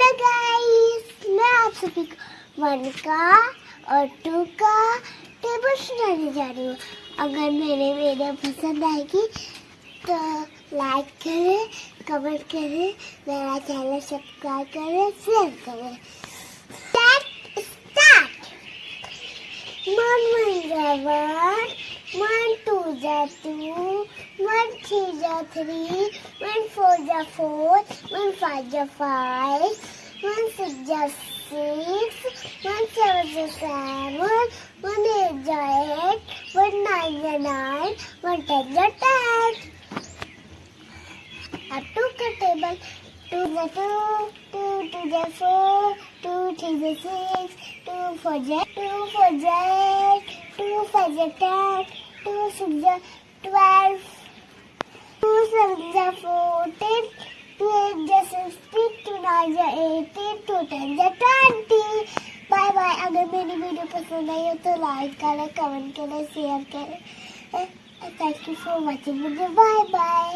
Hello guys, मैं आप सभी को 1 का और 2 का टेबल सुनाने जा रही हूँ। अगर मेरे वीडियो पसंद आएगी तो लाइक करें, कमेंट करें, मेरा चैनल सब्सक्राइब करें, शेयर करें। स्टार्ट। 1 1 जा 1, 1 2 जा 2, 1 3 जा 3, 1 4 जा 4, 1 5 जा 5, 1 6 जा 6, 1 7 जा 7, 1 8 जा 8, 1 9 जा 9, 1 10 जा 10। अब 2 का टेबल 2 जा 2, 2 2 जा 4, 2 3 जा 6, 2 4 जा 8, 2 5 जा 10, 2 6 जा 12, 2 7 जा 14, 2 8 जा 16, 2 9 जा 18, 2 10 जा 20। Bye bye. अगर मेरी वीडियो पसंद आई हो तो लाइक करें, कमेंट करें, शेयर करें। Thank you for watching video. Bye bye.